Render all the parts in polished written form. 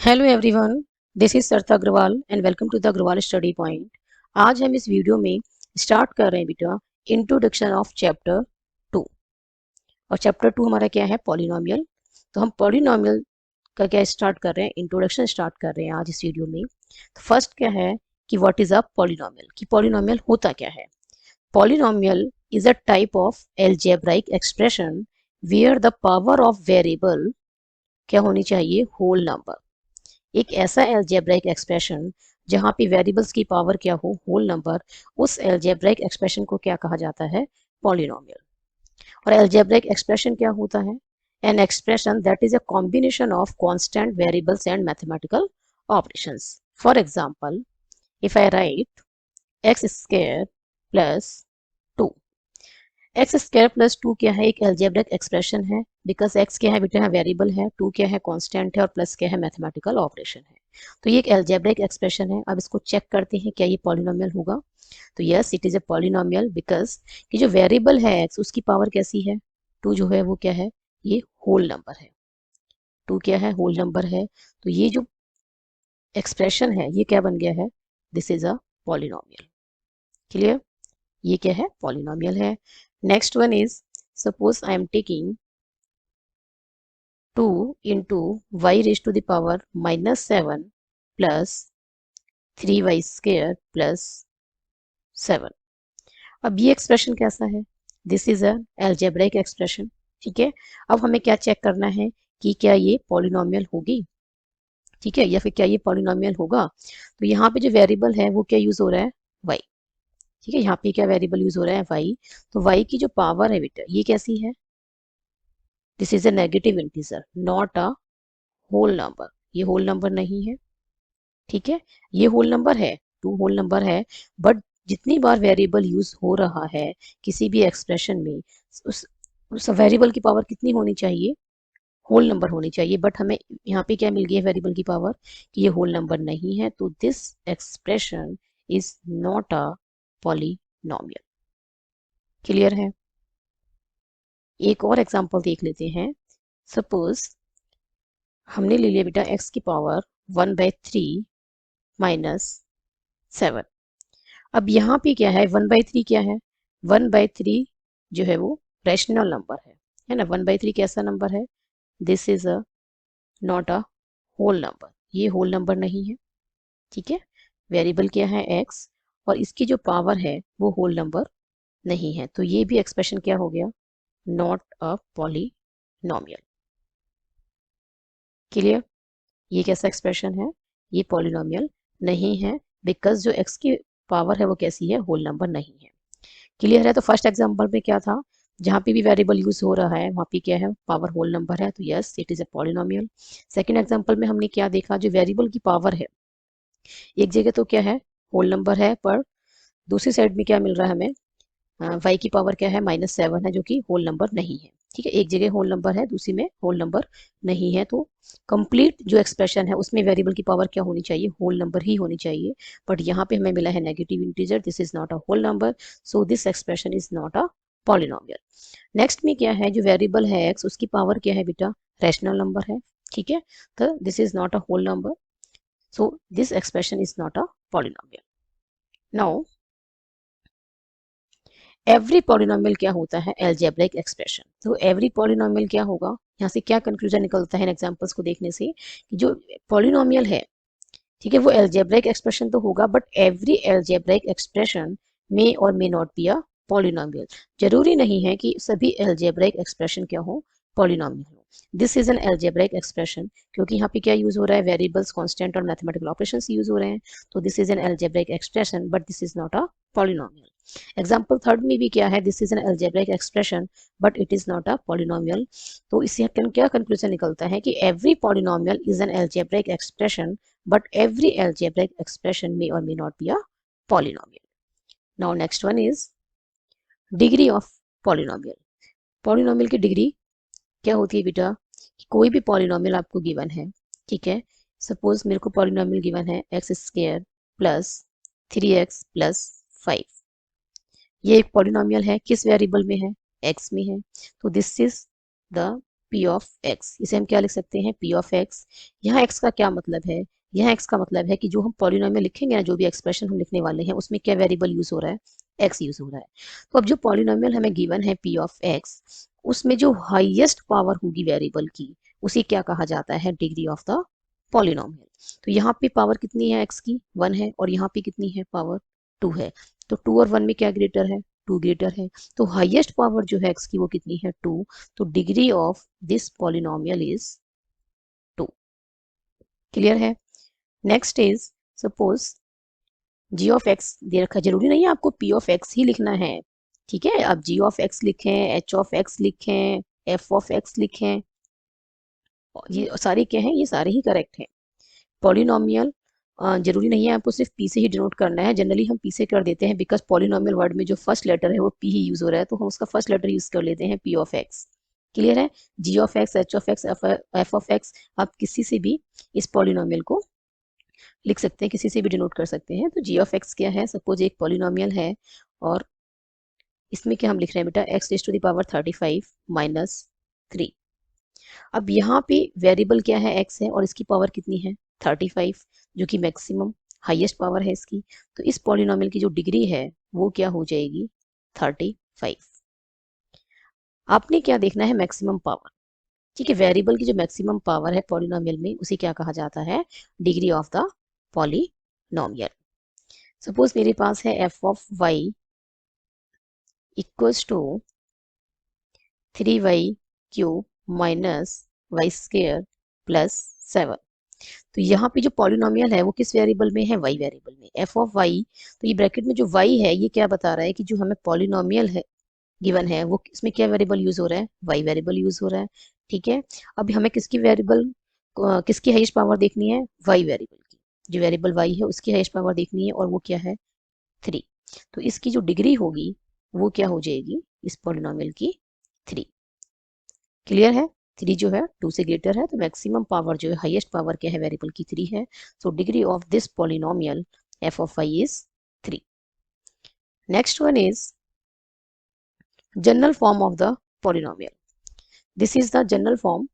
Hello everyone, this is Sarita Agarwal and welcome to the Agarwal study point. आज हम इस video में स्टार्ट कर रहे हैं बेटा इंट्रोडक्शन ऑफ चैप्टर 2। और चैप्टर 2 हमारा क्या है? पॉलिनोमियल। तो हम पॉलिनोमियल का क्या स्टार्ट कर रहे हैं, इंट्रोडक्शन स्टार्ट कर रहे हैं आज इस वीडियो में। तो फर्स्ट क्या है कि व्हाट इज अ पॉलिनोमियल, कि पॉलिनोमियल होता क्या है। Polynomial is a type of algebraic expression where the power of variable क्या होनी चाहिए? Whole number. एक ऐसा एल्जेब्राइक एक्सप्रेशन जहां पे वेरिएबल्स की पावर क्या हो? Whole number. उस एल्जेब्राइक एक्सप्रेशन को क्या कहा जाता है? पॉलिनोमियल। और एल्जेब्राइक एक्सप्रेशन क्या होता है? An expression that is a combination of constant variables and mathematical operations. For example, if I right x square plus 2। X square plus 2 क्या है? एक एल्जेब्रिक एक्सप्रेशन है, बिकॉज एक्स क्या है बेटा? वेरिएबल है, 2 क्या है? कांस्टेंट है, और प्लस क्या है? मैथमेटिकल ऑपरेशन है। तो ये एक एल्जेब्रिक एक्सप्रेशन है। अब इसको चेक करते हैं क्या ये पॉलिनोमियल होगा। तो yes, it is a polynomial because कि जो वेरिएबल है एक्स, उसकी पावर कैसी है? 2 जो है वो क्या है? ये होल नंबर है। 2 क्या है? होल नंबर है। तो ये जो एक्सप्रेशन है ये क्या बन गया है? This is a polynomial. Clear? ये क्या है? पॉलिनोमियल है। Next one is, suppose I am taking 2 into y raised to the power -7 plus 3y square plus 7। अब ये एक्सप्रेशन कैसा है? This is a algebraic expression. ठीक है। अब हमें क्या चेक करना है कि क्या ये पॉलिनोमियल होगी, ठीक है, या फिर क्या ये पॉलिनोमियल होगा। तो यहाँ पे जो वेरिएबल है वो क्या यूज हो रहा है? y। ठीक है, यहाँ पे क्या वेरिएबल यूज हो रहा है? y। तो y की जो पावर है बेटा ये कैसी है? This is a negative integer, not a whole number. ये होल नंबर नहीं है। ठीक है, ये होल नंबर है, 2 होल नंबर है। बट जितनी बार वेरिएबल यूज हो रहा है किसी भी एक्सप्रेशन में, उस वेरिएबल की पावर कितनी होनी चाहिए? होल नंबर होनी चाहिए। बट हमें यहाँ पे क्या मिल गई है वेरिएबल की पावर? कि ये होल नंबर नहीं है। तो this expression is not a polynomial. Clear है? एक और एग्जांपल देख लेते हैं। सपोज हमने ले लिया बेटा एक्स की पावर 1/3 माइनस 7। अब यहाँ पे क्या है? 1/3 क्या है? 1/3 जो है वो रैशनल नंबर है ना। 1/3 कैसा नंबर है? This is a not a whole number. ये होल नंबर नहीं है। ठीक है, वेरिएबल क्या है? एक्स, और इसकी जो पावर है वो होल नंबर नहीं है। तो ये भी एक्सप्रेशन क्या हो गया? Not a polynomial. क्लियर? ये कैसा एक्सप्रेशन है? ये पॉलिनोमियल नहीं है, बिकॉज जो एक्स की पावर है वो कैसी है? होल नंबर नहीं है। क्लियर है? तो फर्स्ट एग्जांपल में क्या था? जहां पे भी वेरिएबल यूज हो रहा है वहां पे क्या है? पावर होल नंबर है। तो yes, it is a polynomial. Second example में हमने क्या देखा? जो वेरिएबल की पावर है एक जगह तो क्या है? होल नंबर है, पर दूसरी साइड में क्या मिल रहा है हमें? वाई की पावर क्या है? -7 है, जो कि होल नंबर नहीं है। ठीक है, एक जगह होल नंबर है, दूसरी में होल नंबर नहीं है। तो कंप्लीट जो एक्सप्रेशन है उसमें वेरिएबल की पावर क्या होनी चाहिए? होल नंबर ही होनी चाहिए। बट यहाँ पे हमें मिला है negative integer, this is not a whole number. So this expression is not a polynomial. Next में क्या है? जो वेरिएबल है एक्स, उसकी पावर क्या है बेटा? रैशनल नंबर है। ठीक है, तो this is not a whole number. So this expression is not a polynomial. Now every polynomial क्या होता है? Algebraic expression. तो एवरी पॉलिनोमियल क्या होगा? यहाँ से क्या कंक्लूजन निकलता है एग्जांपल्स को देखने से? कि जो पॉलिनोमियल है, ठीक है, वो एल्जेब्रिक एक्सप्रेशन तो होगा, बट एवरी एल्जेब्रिक एक्सप्रेशन मे और may not be a polynomial. जरूरी नहीं है कि सभी एल्जेब्रिक एक्सप्रेशन क्या हो? पॉलिनोमियल हो। This is an algebraic expression, क्योंकि यहाँ पे क्या यूज हो रहा है? वेरिएबल्स, कांस्टेंट और मैथमेटिकल ऑपरेशंस यूज हो रहे हैं। तो this is an algebraic expression, but this is not a polynomial. Example third में भी क्या है? This is an algebraic expression but it is not a polynomial. तो इससे क्या कंक्लूजन निकलता है? कि every polynomial is an algebraic expression but every algebraic expression may or may not be a polynomial. Now next one is degree of polynomial. polynomial की degree क्या होती है बेटा? कि कोई भी पॉलिनोमियल आपको गिवन है, ठीक है, सपोज मेरे को पॉलिनोमियल गिवन है x square plus 3x plus 5। ये एक पॉलिनोमियल है, किस वेरिएबल में है? एक्स में है। तो this is the P of x, इसे हम क्या लिख सकते हैं, पी ऑफ एक्स। यहाँ एक्स का क्या मतलब है, यहाँ एक्स का मतलब है कि जो हम पॉलिनोमियल लिखेंगे ना, जो भी एक्सप्रेशन हम लिखने वाले हैं उसमें क्या वेरिएबल यूज हो रहा है, एक्स यूज हो रहा है। तो अब जो पॉलिनोमियल हमें गिवन है पी ऑफ एक्स, उसमें जो हाईएस्ट पावर होगी वेरिएबल की, उसे क्या कहा जाता है, डिग्री ऑफ द पॉलिनोमियल। तो यहाँ पे पावर कितनी है एक्स की, 1 है, और यहाँ पे कितनी है पावर, 2 है। तो 2 और 1 में क्या ग्रेटर है, 2 ग्रेटर है। तो हाईएस्ट पावर जो है एक्स की वो कितनी है, 2। तो degree of this polynomial is 2। Clear है। Next is, suppose G of X दे रखा है, जरूरी नहीं है आपको पी ऑफ एक्स ही लिखना है, ठीक है। आप जी ऑफ एक्स लिखें, एच ऑफ एक्स लिखें, एफ ऑफ एक्स लिखें, ये सारे क्या हैं, ये सारे ही करेक्ट हैं। पॉलिनोमियल जरूरी नहीं है आपको सिर्फ पी से ही डिनोट करना है, जनरली हम पी से कर देते हैं बिकॉज पॉलिनोमियल वर्ड में जो फर्स्ट लेटर है वो पी ही यूज हो रहा है, तो हम उसका फर्स्ट लेटर यूज कर लेते हैं, पी ऑफ एक्स। क्लियर है। G of X, H of X, F of X, आप किसी से भी इस पॉलिनोमियल को लिख सकते हैं, किसी से भी डिनोट कर सकते हैं। तो जी ऑफ एक्स क्या है, सपोज एक पॉलिनोमियल है और इसमें क्या हम लिख रहे हैं बेटा, x raise to the power 35 minus 3। अब यहाँ पे वेरिएबल क्या है, एक्स है, और इसकी पावर कितनी है, 35, जो कि मैक्सिमम हाईएस्ट पावर है इसकी। तो इस पॉलिनोमियल की जो डिग्री है वो क्या हो जाएगी, 35। आपने क्या देखना है, मैक्सिमम पावर, ठीक है। वेरिएबल की जो मैक्सिमम पावर है पॉलिनोमियल में, उसे क्या कहा जाता है, degree of the polynomial. Suppose मेरे पास है f of y equals to 3y cube minus y square plus 7। तो यहाँ पे जो पॉलिनोमियल है वो किस वेरिएबल में है, वाई वेरिएबल में, एफ ऑफ वाई। तो ये ब्रैकेट में जो वाई है ये क्या बता रहा है कि जो हमें पॉलिनोमियल है गिवन है वो इसमें क्या वेरिएबल यूज हो रहा है, वाई वेरिएबल यूज हो रहा है, ठीक है। अब हमें किसकी वेरिएबल, किसकी हाईएस्ट पावर देखनी है, वाई वेरिएबल की। जो वेरिएबल वाई है उसकी हाईएस्ट पावर देखनी है और वो क्या है, 3। तो इसकी जो डिग्री होगी वो क्या हो जाएगी, इस पॉलिनोमियल की 3। क्लियर है। 3 जो है 2 से ग्रेटर है, तो मैक्सिमम पावर जो है, हाईएस्ट पावर क्या है वेरिएबल की, 3 है। So degree of this polynomial F of Y is 3। Next one is general form of the polynomial. This is the general form.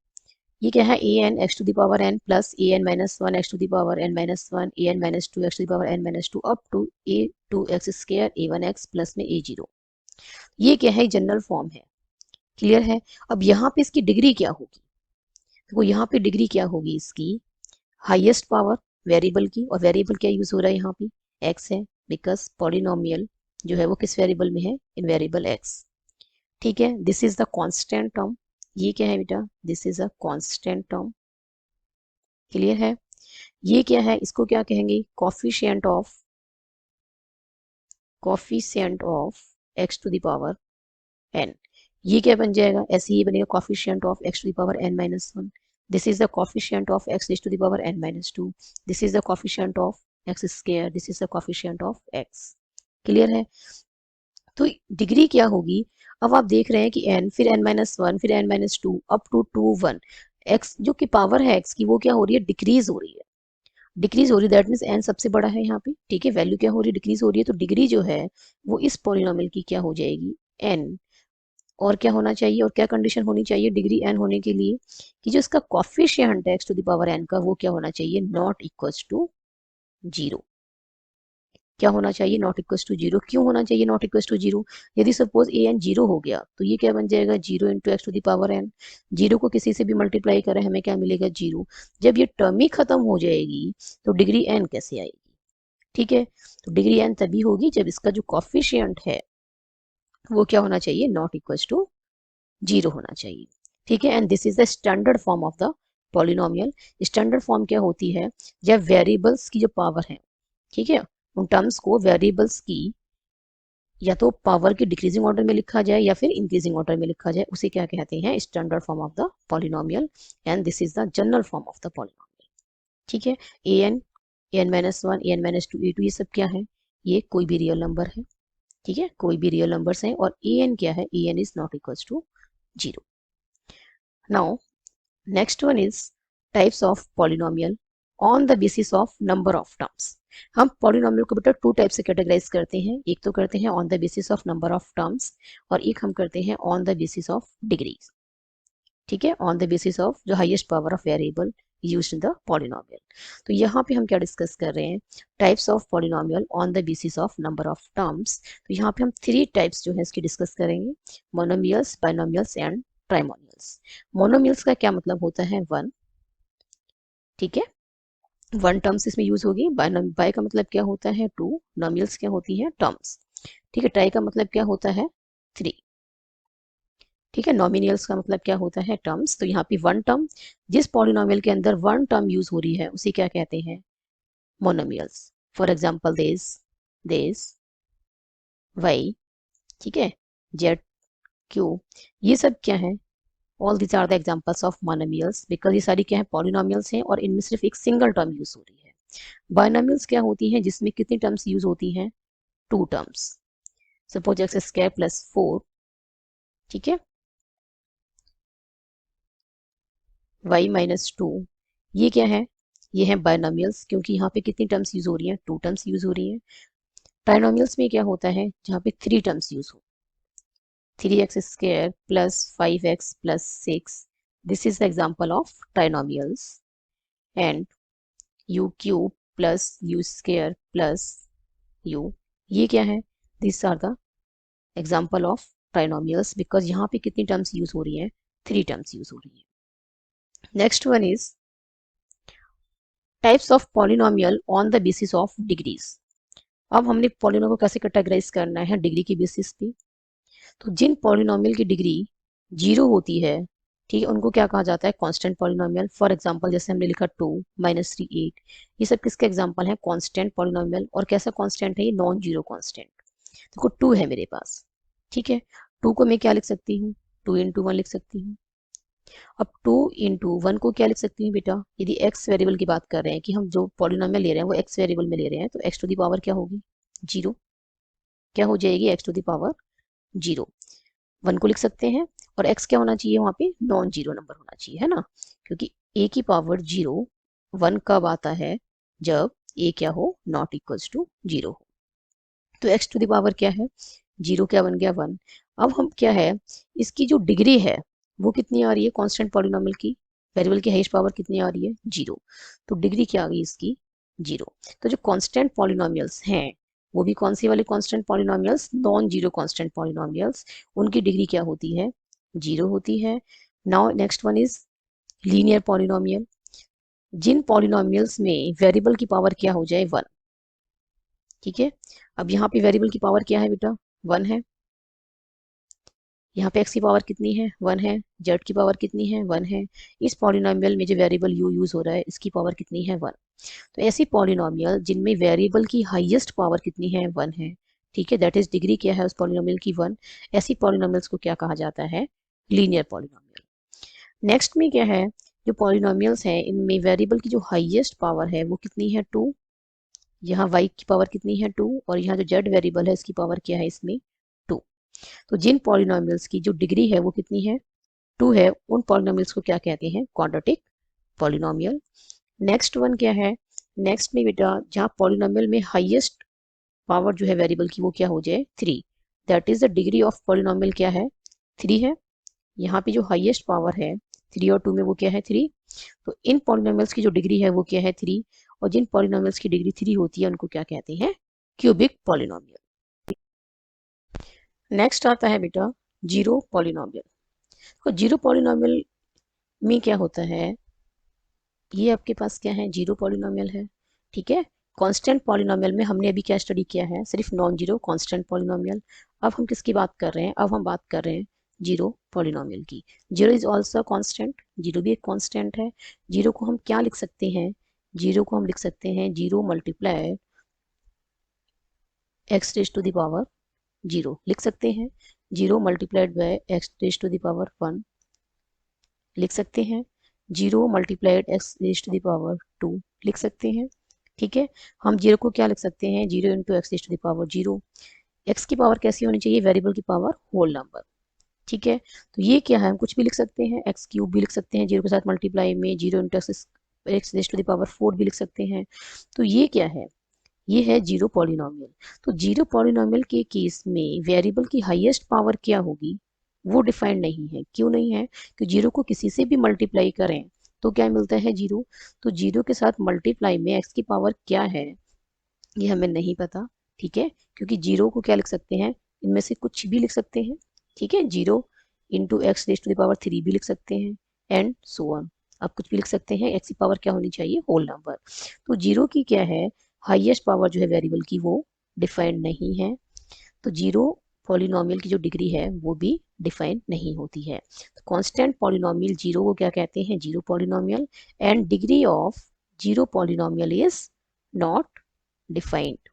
ये क्या है, A N X to the power N plus A N minus one X to the power N minus one, A N minus two X to the power N minus two, up to A two X square A one X plus में ए zero. ये क्या है, general form है। Clear है। अब यहाँ पे इसकी डिग्री क्या होगी, तो यहाँ पे डिग्री क्या होगी इसकी, हाईएस्ट पावर वेरिएबल की, और वेरिएबल क्या यूज हो रहा है यहाँ पे, एक्स है, बिकॉज पॉलिनोमियल जो है वो किस वेरिएबल में है, इन वेरिएबल एक्स, ठीक है। This is the constant term, ये क्या है बेटा, this is a constant term. Clear है। ये क्या है, इसको क्या कहेंगे, coefficient of x to the power n. ये क्या बन जाएगा, ऐसे ही बनेगा coefficient of x to the power N minus one. This is the coefficient of x raise to the power N minus two. This is the coefficient of x square, this is the coefficient of X. Clear है। तो degree क्या होगी, अब आप देख रहे हैं कि एन, फिर एन माइनस वन, फिर n minus two, up to 2 1। X जो कि पावर है एक्स की वो क्या हो रही है, डिक्रीज हो रही है, डिक्रीज हो रही है, दैट मीन्स एन सबसे बड़ा है यहाँ पे, ठीक है। वैल्यू क्या हो रही है, डिक्रीज हो रही है। तो डिग्री जो है वो इस पॉलिनोमियल की क्या हो जाएगी, एन। और क्या होना चाहिए, और क्या कंडीशन होनी चाहिए डिग्री एन होने के लिए, कि जो इसका कॉफिशिएंट है x to the power n का, वो क्या होना चाहिए, नॉट इक्वल्स टू 0। क्या होना चाहिए, नॉट इक्वल्स टू 0। क्यों होना चाहिए नॉट इक्वल्स टू 0, यदि सपोज ए एन 0 हो गया तो ये क्या बन जाएगा, 0 into x to the power n. 0 को किसी से भी मल्टीप्लाई करें हमें क्या मिलेगा, 0। जब ये टर्म ही खत्म हो जाएगी तो डिग्री एन कैसे आएगी, ठीक है। तो डिग्री एन तभी होगी जब इसका जो कॉफिशिएंट है वो क्या होना चाहिए, नॉट इक्वल्स टू 0 होना चाहिए, ठीक है। And this is the standard form of the polynomial. Standard form क्या होती है, जब वेरिएबल्स की जो पावर है, ठीक है, उन टर्म्स को वेरिएबल्स की या तो पावर की डिक्रीजिंग ऑर्डर में लिखा जाए या फिर इंक्रीजिंग ऑर्डर में लिखा जाए, उसे क्या कहते हैं, standard form of the polynomial. And this is the general form of the polynomial, ठीक है। A N minus one, A N minus two, A two, ये सब क्या है, ये कोई भी रियल नंबर है, ठीक है, कोई भी रियल नंबर्स हैं। और ए एन क्या है, A N is not equals to 0। Now next one is types of polynomial on the basis of number of terms. हम पॉलिनोमियल को बेटा 2 टाइप से कैटेगराइज करते हैं, एक तो करते हैं on the basis of number of terms, और एक हम करते हैं on the basis of degrees, ठीक है, ऑन द बेसिस ऑफ जो highest power of variable used in the polynomial. तो यहाँ पे हम क्या डिस्कस कर रहे हैं, types of polynomial on the basis of number of terms. तो यहाँ पे हम 3 टाइप्स जो है इसकी डिस्कस करेंगे, मोनोमियल्स, बाइनोमियल्स एंड ट्राइमोनियल्स। मोनोमियल्स का क्या मतलब होता है, 1, ठीक है, 1 टर्म्स इसमें यूज होगी। बाय का मतलब क्या होता है, 2, नोमियल्स क्या होती है, टर्म्स, ठीक है, ट्राई का मतलब क्या होता है, 3, ठीक है, नॉमिनियल्स का मतलब क्या होता है, टर्म्स। तो यहाँ पे 1 टर्म, जिस पॉलिनोमियल के अंदर 1 टर्म यूज हो रही है उसे क्या कहते हैं, monomials. For example this y, ठीक है, जेड, क्यू, ये सब क्या है, all this are the examples of monomials, because ये सारी क्या है, पॉलिनोमियल्स हैं और इनमें सिर्फ एक सिंगल टर्म यूज हो रही है। बाइनोमियल्स क्या होती हैं, जिसमें कितनी टर्म्स यूज होती हैं, 2 terms. Suppose x square plus 4, ठीक है, y माइनस 2, ये क्या है, ये है बाइनोमियल्स, क्योंकि यहाँ पे कितनी टर्म्स यूज हो रही हैं, 2 टर्म्स यूज हो रही हैं। ट्राइनोमियल्स में क्या होता है, जहाँ पे 3 टर्म्स यूज हो, 3x square plus 5x plus 6, this is the example of trinomials. And u cube plus u square plus u, ये क्या है, this are the example of trinomials, because यहाँ पे कितनी टर्म्स यूज हो रही हैं, 3 टर्म्स यूज हो रही हैं। Next one is types of polynomial on the basis of degrees. अब हमने पॉलिनोमियल को कैसे कैटेगराइज करना है, डिग्री की बेसिस पे। तो जिन पॉलिनोमियल की डिग्री 0 होती है, ठीक है, उनको क्या कहा जाता है, कांस्टेंट पॉलिनोमियल। फॉर एग्जांपल जैसे हमने लिखा 2 माइनस 3 8, ये सब किसके एग्जांपल हैं, कांस्टेंट पॉलिनोमियल। और कैसा कांस्टेंट है, ये नॉन जीरो कांस्टेंट। देखो 2 है मेरे पास, ठीक है, 2 को मैं क्या लिख सकती हूँ, 2 इंटू 1 लिख सकती हूँ। अब 2 इंटू 1 को क्या लिख सकती हूँ बेटा, यदि x वेरिएबल की बात कर रहे हैं कि हम जो पॉलिनोमियल ले रहे हैं वो x वेरिएबल में ले रहे हैं, तो x टू दी पावर क्या होगी, 0, क्या हो जाएगी, x टू दी पावर 0। 1 को लिख सकते हैं, और x क्या होना चाहिए, वहां पे नॉन जीरो नंबर होना चाहिए, है ना, क्योंकि a की पावर 0 1 कब आता है, जब a क्या हो, नॉट इक्वल्स टू 0 हो। तो x टू दी पावर क्या है, 0, क्या बन गया, 1। अब हम क्या है, इसकी जो डिग्री है वो कितनी आ रही है, कांस्टेंट पॉलिनोमियल की वेरिएबल की हाईएस्ट पावर कितनी आ रही है, 0। तो डिग्री क्या आ गई इसकी, 0। तो जो कांस्टेंट पॉलिनोमियल्स हैं, वो भी कौन सी वाले constant polynomials, non zero constant polynomials, उनकी डिग्री क्या होती है, 0 होती है। Now next one is linear polynomial, जिन पॉलिनोमियल्स में वेरिएबल की पावर क्या हो जाए, 1, ठीक है। अब यहाँ पे वेरिएबल की पावर क्या है बेटा, 1 है। यहाँ पे x की पावर कितनी है, 1 है। z की पावर कितनी है, 1 है। इस पॉलिनोमियल में जो वेरिएबल u यूज हो रहा है, इसकी पावर कितनी है, 1। तो ऐसी पॉलिनोमियल जिनमें वेरिएबल की हाईएस्ट पावर कितनी है, 1 है, ठीक है, दैट इज डिग्री क्या है उस पॉलिनोमियल की, 1। ऐसी पॉलिनोमियल्स को क्या कहा जाता है, लीनियर पॉलिनोमियल। नेक्स्ट में क्या है, जो पॉलिनोमियल्स हैं इनमें वेरिएबल की जो हाईएस्ट पावर है वो कितनी है, 2। यहाँ y की पावर कितनी है, 2, और यहाँ जो z वेरिएबल है इसकी पावर क्या है, इसमें 2। तो जिन पॉलिनोमियल्स की जो डिग्री है वो कितनी है, 2 है, उन पॉलिनोमियल्स को क्या कहते हैं, क्वाड्रेटिक पॉलिनोमियल। नेक्स्ट वन क्या है, नेक्स्ट में बेटा जहाँ पॉलिनोमियल में हाईएस्ट पावर जो है वेरिएबल की वो क्या हो जाए, 3, that is the degree of polynomial क्या है, 3 है। यहाँ पे जो हाईएस्ट पावर है 3 और 2 में वो क्या है, 3। तो इन पॉलिनोमियल्स की जो डिग्री है वो क्या है, 3। और जिन पॉलिनोमियल्स की डिग्री 3 होती है उनको क्या कहते हैं, क्यूबिक पॉलिनोमियल। नेक्स्ट आता है बेटा जीरो पॉलिनोमियल। तो जीरो पॉलिनोमियल में क्या होता है, ये आपके पास क्या है, जीरो पॉलिनोमियल है, ठीक है। कांस्टेंट पॉलिनोमियल में हमने अभी क्या स्टडी किया है, सिर्फ नॉन जीरो कांस्टेंट पॉलिनोमियल। अब हम किसकी बात कर रहे हैं, अब हम बात कर रहे हैं जीरो पॉलिनोमियल की। Zero is also constant, zero भी एक कांस्टेंट है। जीरो को हम क्या लिख सकते हैं, जीरो को हम लिख सकते हैं 0 multiply x raise to the power 0 लिख सकते हैं। 0 multiplied by x raise to the power 1 लिख सकते हैं। 0 multiplied x raise to the power 2 लिख सकते हैं, ठीक है। हम 0 को क्या लिख सकते हैं, 0 into x raise to the power 0। X की पावर कैसी होनी चाहिए, वेरिएबल की पावर होल नंबर, ठीक है। तो ये क्या है, हम कुछ भी लिख सकते हैं, एक्स क्यूब भी लिख सकते हैं 0 के साथ मल्टीप्लाई में, 0 into x raise to the power 4 भी लिख सकते हैं। तो ये क्या है, ये है जीरो पॉलिनोमियल। तो जीरो पॉलिनोमियल के केस में वेरिएबल की हाईएस्ट पावर क्या होगी, वो डिफाइंड नहीं है। क्यों नहीं है? कि जीरो को किसी से भी मल्टीप्लाई करें तो क्या मिलता है? जीरो। तो जीरो के साथ मल्टीप्लाई में एक्स की पावर क्या है ये हमें नहीं पता। ठीक है, क्योंकि जीरो को क्या लिख सकते हैं, इनमें से कुछ भी लिख सकते हैं। ठीक है, zero into x raise to the power 3 भी लिख सकते हैं एंड सो ऑन। आप कुछ भी लिख सकते हैं, एक्स की पावर क्या होनी चाहिए? Whole number. तो जीरो की क्या है, हाईएस्ट पावर जो है वेरिएबल की वो डिफाइंड नहीं है। तो जीरो पॉलिनोमियल की जो डिग्री है वो भी डिफाइन नहीं होती है। तो कांस्टेंट पॉलिनोमियल जीरो को क्या कहते हैं? Zero polynomial. And degree of zero polynomial is not defined.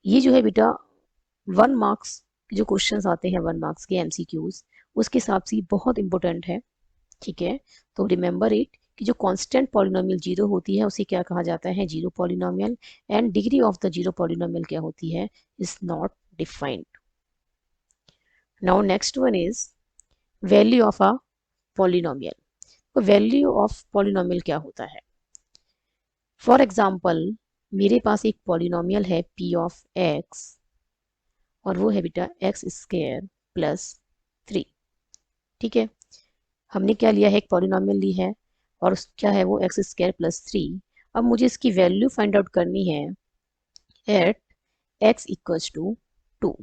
ये जो है बेटा 1 मार्क्स के जो क्वेश्चंस आते हैं, 1 मार्क्स के एमसीक्यूज, उसके हिसाब से बहुत इंपॉर्टेंट है। ठीक है, तो रिमेंबर इट कि जो कांस्टेंट पॉलिनोमियल जीरो होती है उसे क्या कहा जाता है? Zero polynomial. And degree of the zero polynomial क्या होती है? Is not defined. Now next one is value of a polynomial. तो वैल्यू ऑफ पॉलिनोमियल क्या होता है? फॉर एग्जाम्पल मेरे पास एक पॉलिनोमियल है पी ऑफ एक्स और वो है बेटा एक्स स्क्वायर प्लस 3। ठीक है, हमने क्या लिया है? एक पॉलिनोमियल ली है और क्या है वो? X square plus 3। अब मुझे इसकी वैल्यू फाइंड आउट करनी है एट एक्स इक्वल्स टू 2।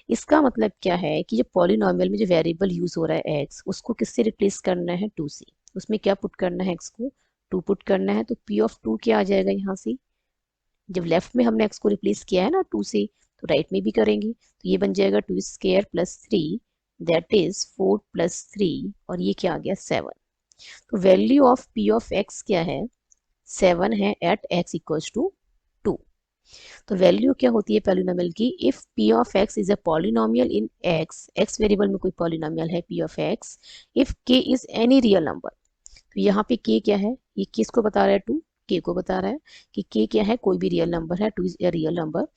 इसका मतलब क्या है कि जो पॉलिनोमियल में जो वेरिएबल यूज हो रहा है एक्स, उसको किससे रिप्लेस करना है? 2 से। उसमें क्या पुट करना है? एक्स को 2 पुट करना है। तो पी ऑफ 2 क्या आ जाएगा यहाँ से? जब लेफ्ट में हमने एक्स को रिप्लेस किया है ना 2 से, तो राइट में भी करेंगे। तो ये बन जाएगा 2 square plus 3, that is 4 plus 3, और ये क्या आ गया? 7। तो value of P of x क्या है? 7 है एट एक्स इक्वल्स टू 2। तो वैल्यू क्या होती है पॉलिनोमियल की? If P of x is a polynomial in x, x variable में कोई पॉलिनोमियल है पी ऑफ एक्स, इफ के इज एनी रियल नंबर। तो यहाँ पे के क्या है? ये किसको बता रहा है? 2 के को बता रहा है कि के क्या है? कोई भी रियल नंबर है, 2 is a real number.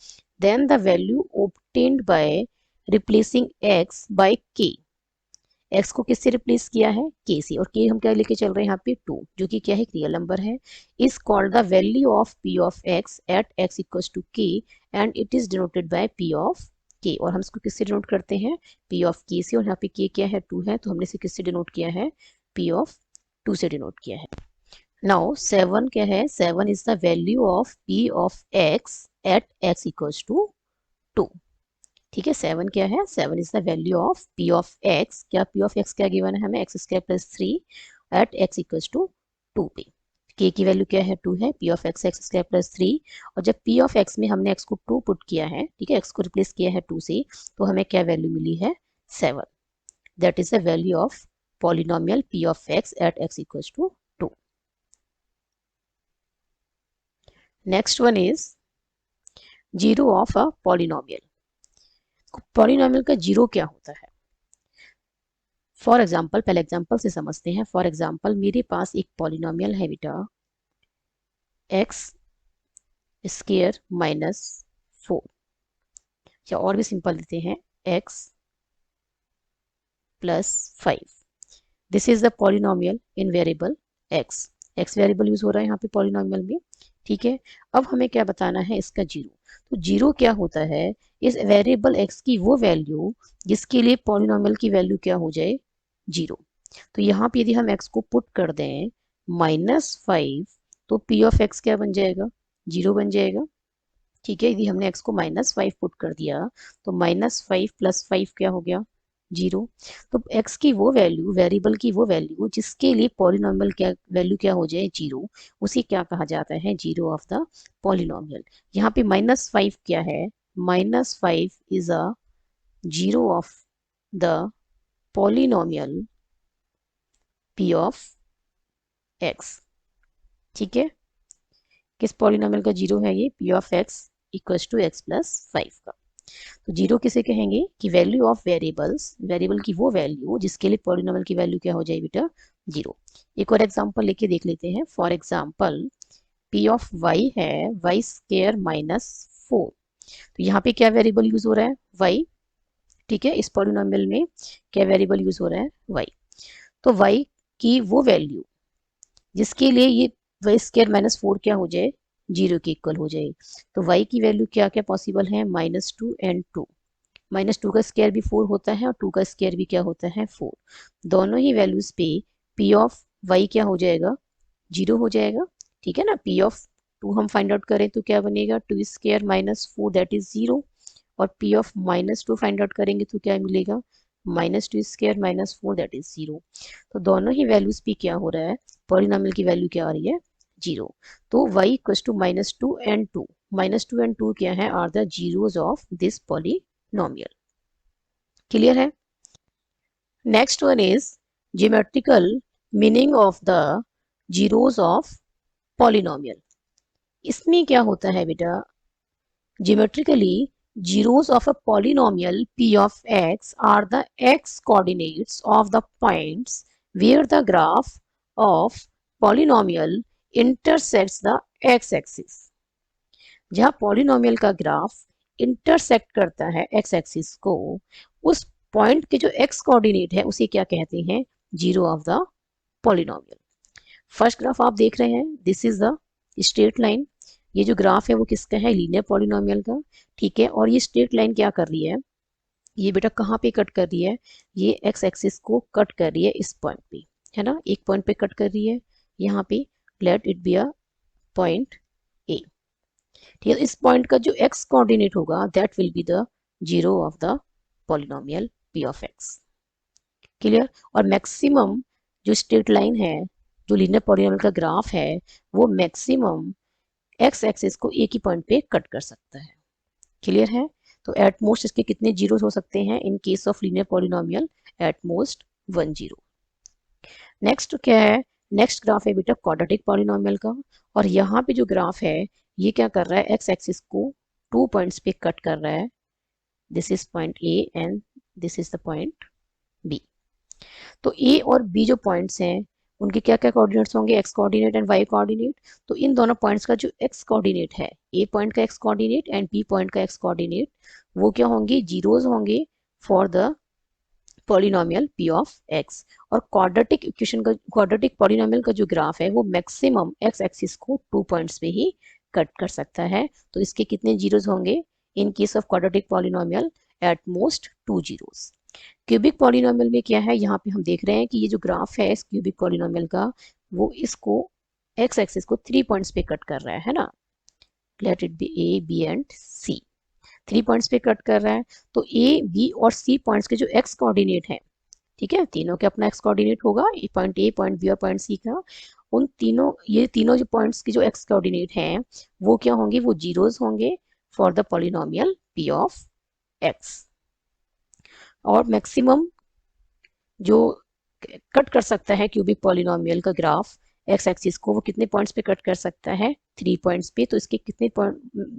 Then the value obtained by replacing x by k. X को किससे रिप्लेस किया है? के से। और के हम क्या लेके चल रहे हैं यहाँ पे? 2, जो कि क्या है? एक रियल नंबर है। Is called the value of P of x at x equals to K and it is denoted by P of K. और हम इसको किससे डिनोट करते हैं? पी ऑफ के से। और यहाँ पे के क्या है? 2 है, तो हमने इसे किससे डिनोट किया है? पी ऑफ 2 से डिनोट किया है। नाउ 7 क्या है? 7 is the value of P of x at x equals to 2। ठीक है, 7 क्या है? 7 is the value of P of x. क्या पी ऑफ एक्स क्या गिवन है हमें? X square plus 3 at x equals to 2 पे। के की वैल्यू क्या है? 2 है। P of x x square plus 3, और जब पी ऑफ एक्स में हमने एक्स को 2 पुट किया है, ठीक है, एक्स को रिप्लेस किया है 2 से, तो हमें क्या वैल्यू मिली है? 7। That is the value of polynomial p of x at x equals to 2। Next one is zero of a polynomial. Polynomial का जीरो क्या होता है? फॉर एग्जाम्पल, पहले एग्जाम्पल से समझते हैं। फॉर एग्जाम्पल मेरे पास एक पॉलिनोमियल है बेटा एक्स स्क्वायर माइनस 4, या और भी सिंपल देते हैं x plus 5। This is the polynomial in variable x. X variable use हो रहा है यहाँ पे पॉलिनोमियल में। ठीक है, अब हमें क्या बताना है? इसका जीरो। तो जीरो क्या होता है? इस वेरिएबल एक्स की वो वैल्यू जिसके लिए पॉलिनोमियल की वैल्यू क्या हो जाए? जीरो। तो यहाँ पे यदि हम एक्स को पुट कर दें -5, तो पी ऑफ एक्स क्या बन जाएगा? जीरो बन जाएगा। ठीक है, यदि हमने एक्स को -5 पुट कर दिया तो -5 + 5 क्या हो गया? जीरो। तो एक्स की वो वैल्यू, वेरिएबल की वो वैल्यू जिसके लिए पॉलिनोमियल क्या वैल्यू क्या हो जाए? जीरो, उसे क्या कहा जाता है? Zero of the polynomial. यहाँ पे -5 क्या है? -5 is a zero of the polynomial p of x. ठीक है, किस पॉलिनोमियल का जीरो है ये? P of x equals to x plus 5 का। तो जीरो किसे कहेंगे? कि वैल्यू ऑफ वेरिएबल्स, वेरिएबल की वो वैल्यू जिसके लिए पॉलिनोमियल की वैल्यू क्या हो जाए बेटा? जीरो। एक और एग्जांपल लेके देख लेते हैं। For example p of y है वाई स्क्वायर माइनस 4। तो यहाँ पे क्या वेरिएबल यूज हो रहा है? वाई। ठीक है, इस पॉलिनोमियल में क्या वेरिएबल यूज हो रहा है? वाई। तो वाई की वो वैल्यू जिसके लिए ये वाई स्क्वायर माइनस 4 क्या हो जाए? जीरो के इक्वल हो जाए। तो y की वैल्यू क्या क्या पॉसिबल है? -2 एंड 2। -2 का स्क्वायर भी 4 होता है और 2 का स्क्वायर भी क्या होता है 4। दोनों ही वैल्यूज पे p ऑफ y क्या हो जाएगा 0 हो जाएगा। ठीक है ना, p ऑफ 2 हम फाइंड आउट करें तो क्या बनेगा 2 स्क्वायर -4 दैट इज 0, और p ऑफ -2 फाइंड आउट करेंगे तो क्या मिलेगा -2 स्क्वायर -4 दैट इज 0। तो दोनों ही वैल्यूज पे क्या हो रहा है, पॉलिनॉमियल की वैल्यू क्या आ रही है 0। तो y equals to -2 and 2, -2 and 2 क्या है are the zeros of this polynomial. Clear है। Next one is geometrical meaning of the zeros of polynomial. इसमें क्या होता है बेटा, geometrically zeros of a polynomial p of x are the x coordinates of the points where the graph of polynomial intersects the x axis। जहां polynomial का graph intersect करता है x axis को, उस पॉइंट के जो एक्स कोऑर्डिनेट है उसे क्या कहते हैं zero of the polynomial. First graph आप देख रहे हैं, this is the straight line. ये जो ग्राफ है वो किसका है, लीनियर पॉलिनोमियल का। ठीक है, और ये स्ट्रेट लाइन क्या कर रही है, ये बेटा कहाँ पे कट कर रही है, ये एक्स एक्सिस को कट कर रही है इस पॉइंट पे, है ना, एक पॉइंट पे कट कर रही है यहाँ पे, late it be a point A. ठीक है, इस पॉइंट का जो एक्स कोऑर्डिनेट होगा that will be the zero of the polynomial p of X. Clear. और मैक्सिमम जो स्ट्रेट लाइन है, जो लीनियर पॉलिनोमियल का ग्राफ है, वो मैक्सिमम एक्स एक्सिस को एक ही पॉइंट पे कट कर सकता है। क्लियर है। तो एट मोस्ट इसके कितने जीरो हो सकते हैं in case of linear polynomial, at most 1 zero. Next क्या है, नेक्स्ट ग्राफ है बेटा क्वाड्रेटिक पॉलिनोमियल का, और यहाँ पे जो ग्राफ है ये क्या कर रहा है, एक्स एक्सिस को 2 पॉइंट्स पे कट कर रहा है। This is point A and this is the point B. तो ए और बी जो पॉइंट्स हैं उनके क्या क्या कोऑर्डिनेट्स होंगे, x coordinate and y coordinate. तो इन दोनों पॉइंट्स का जो एक्स कोऑर्डिनेट है, ए पॉइंट का x coordinate and B point का एक्स कोऑर्डिनेट, वो क्या होंगे, जीरोज होंगे for the polynomial p of x. और क्वाड्रेटिक इक्वेशन का, क्वाड्रेटिक पॉलिनोमियल का जो ग्राफ है वो मैक्सिमम एक्स एक्सिस को 2 पॉइंट्स पे ही कट कर सकता है। तो इसके कितने जीरोज होंगे in case of quadratic polynomial, at most 2 zeros. Cubic polynomial में क्या है, यहाँ पे हम देख रहे हैं कि ये जो ग्राफ है इस क्यूबिक पॉलिनोमियल का, वो इसको एक्स एक्सिस को 3 पॉइंट्स पे कट कर रहा है ना, let it be A B and C, 3 points पे कट कर रहा है। तो ए बी और सी पॉइंट्स के जो एक्स कोऑर्डिनेट है, ठीक है, तीनों के अपना एक्स कोऑर्डिनेट होगा, पॉइंट ए पॉइंट बी और पॉइंट सी का, उन तीनों, ये तीनों जो पॉइंट्स के जो एक्स कोऑर्डिनेट हैं वो क्या होंगे, वो जीरोज होंगे for the polynomial p of x. और मैक्सिमम जो कट कर सकता है क्यूबिक पॉलिनोमियल का ग्राफ एक्स एक्सिस को, वो कितने पॉइंट्स पे कट कर सकता है, 3 पॉइंट्स पे। तो इसके कितने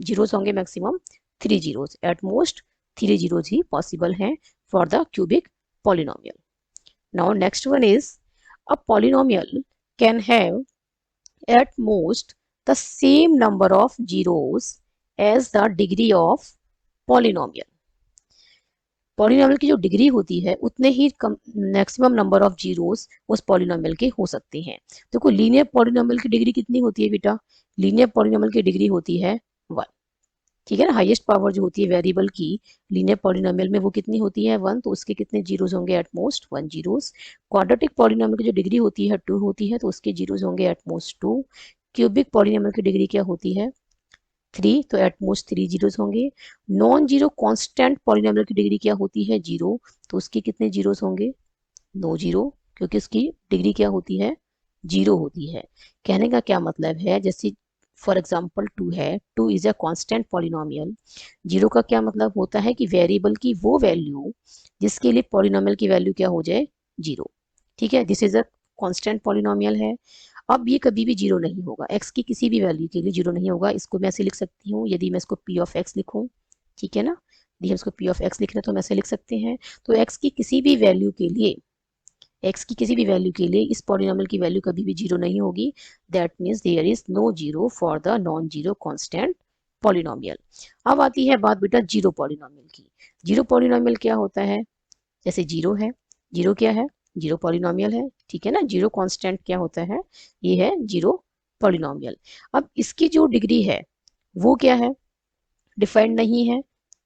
जीरोज होंगे, maximum 3 zeros, at most 3 zeros ही पॉसिबल हैं for the cubic polynomial. Now next one is a polynomial can have at most the same number of zeros as the degree of polynomial. Polynomial की जो degree होती है उतने ही maximum number of zeros उस polynomial के हो सकते हैं। देखो लीनियर पॉलिनोमियल की डिग्री कितनी होती है बेटा, लीनियर पॉलिनोमियल की डिग्री होती है 1। ठीक है ना, हाईएस्ट पावर जो होती है वेरिएबल की लीनियर पॉलिनोमियल में वो कितनी होती है 1, तो उसके कितने जीरोस होंगे, at most 1 zeros. Quadratic polynomial की जो डिग्री होती है 2 होती है, तो उसके जीरोस होंगे एट मोस्ट 2। क्यूबिक पॉलिनोमियल की डिग्री क्या होती है 3, तो एट मोस्ट 3 जीरोस होंगे। नॉन जीरो कांस्टेंट पॉलिनोमियल की डिग्री क्या होती है 0, तो उसके कितने जीरोस होंगे, 2 जीरो, क्योंकि उसकी डिग्री क्या होती है 0 होती है। कहने का क्या मतलब है, जैसे फॉर एग्जाम्पल 2 है, 2 इज अ कांस्टेंट पॉलिनोमियल। 0 का क्या मतलब होता है कि वेरिएबल की वो वैल्यू जिसके लिए पॉलिनोमियल की वैल्यू क्या हो जाए 0। ठीक है, this is a constant polynomial है। अब ये कभी भी जीरो नहीं होगा, एक्स की किसी भी वैल्यू के लिए जीरो नहीं होगा। इसको मैं ऐसे लिख सकती हूँ, यदि मैं इसको पी ऑफ एक्स लिखूँ, ठीक है ना, यदि हम इसको पी ऑफ एक्स लिख रहे हैं तो हम ऐसे लिख सकते हैं। तो एक्स की किसी भी वैल्यू के लिए, एक्स की किसी भी वैल्यू के लिए इस पॉलिनोमियल की वैल्यू कभी भी जीरो नहीं होगी। That means there is no zero for the non zero constant polynomial. अब आती है बात बेटा जीरो पॉलिनोमियल की। जीरो पॉलिनोमियल क्या होता है, जैसे जीरो है, जीरो क्या है, जीरो पॉलिनोमियल है। ठीक है ना, जीरो कांस्टेंट क्या होता है, ये है जीरो पॉलिनोमियल। अब इसकी जो डिग्री है वो क्या है, डिफाइंड नहीं है।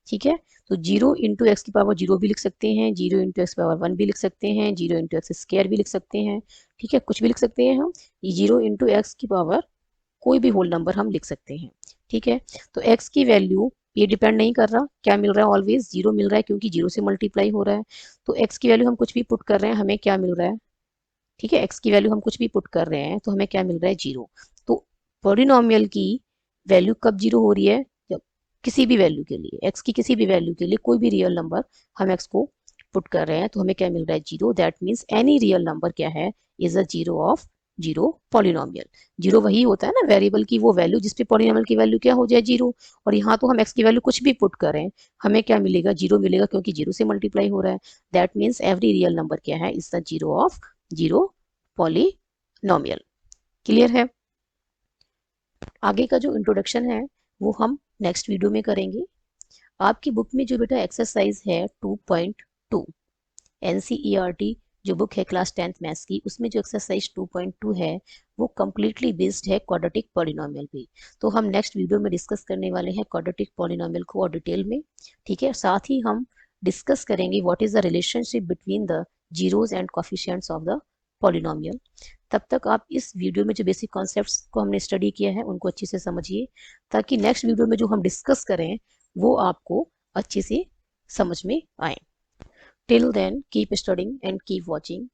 ठीक है। तो 0 इंटू एक्स की पावर 0 भी लिख सकते हैं, 0 इंटू एक्स पावर 1 भी लिख सकते हैं, 0 इंटू एक्स स्क्वायर भी लिख सकते हैं, ठीक है, कुछ भी लिख सकते हैं हम। 0 इंटू एक्स की पावर कोई भी होल नंबर हम लिख सकते हैं, ठीक है। तो एक्स की वैल्यू ये डिपेंड नहीं कर रहा, क्या मिल रहा है, ऑलवेज 0 मिल रहा है क्योंकि 0 से मल्टीप्लाई हो रहा है। तो एक्स की वैल्यू हम कुछ भी पुट कर रहे हैं, हमें क्या मिल रहा है, ठीक है, एक्स की वैल्यू हम कुछ भी पुट कर रहे हैं तो हमें क्या मिल रहा है, 0। तो पॉलिनोमियल की वैल्यू कब 0 हो रही है, जब किसी भी वैल्यू के लिए, एक्स की किसी भी वैल्यू के लिए कोई भी रियल नंबर हम एक्स को पुट कर रहे हैं तो हमें क्या मिल रहा है, 0। That means any real number क्या है, इज अ 0 ऑफ 0 पॉलिनोमियल। 0 वही होता है ना वेरिएबल की वो वैल्यू जिसपे पॉलिनोमियल की वैल्यू क्या हो जाए, 0। और यहाँ तो हम एक्स की वैल्यू कुछ भी पुट करें, हमें क्या मिलेगा, 0 मिलेगा क्योंकि 0 से मल्टीप्लाई हो रहा है। That means every real number क्या है, is the 0 of 0 polynomial. Clear है। आगे का जो इंट्रोडक्शन है वो हम नेक्स्ट वीडियो में करेंगे। आपकी बुक में जो बेटा एक्सरसाइज है 2.2 एनसीईआरटी जो बुक है क्लास 10th मैथ्स की, उसमें जो एक्सरसाइज 2.2 है वो कम्प्लीटली बेस्ड है क्वाड्रेटिक पॉलिनोमियल पे। तो हम नेक्स्ट वीडियो में डिस्कस करने वाले हैं क्वाड्रेटिक पॉलिनोमियल को और डिटेल में, ठीक है। साथ ही हम डिस्कस करेंगे what is the relationship between the zeros and coefficients of the polynomial. तब तक आप इस वीडियो में जो बेसिक कॉन्सेप्ट्स को हमने स्टडी किया है उनको अच्छे से समझिए, ताकि नेक्स्ट वीडियो में जो हम डिस्कस करें वो आपको अच्छे से समझ में आए। Till then keep studying and keep watching.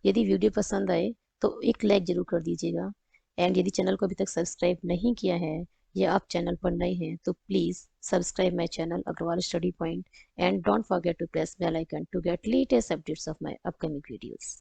यदि वीडियो पसंद आए तो एक लाइक जरूर कर दीजिएगा, एंड यदि चैनल को अभी तक सब्सक्राइब नहीं किया है या आप चैनल पर नए हैं तो please subscribe my channel Agarwal study point, and don't forget to press bell icon to get latest updates of my upcoming videos.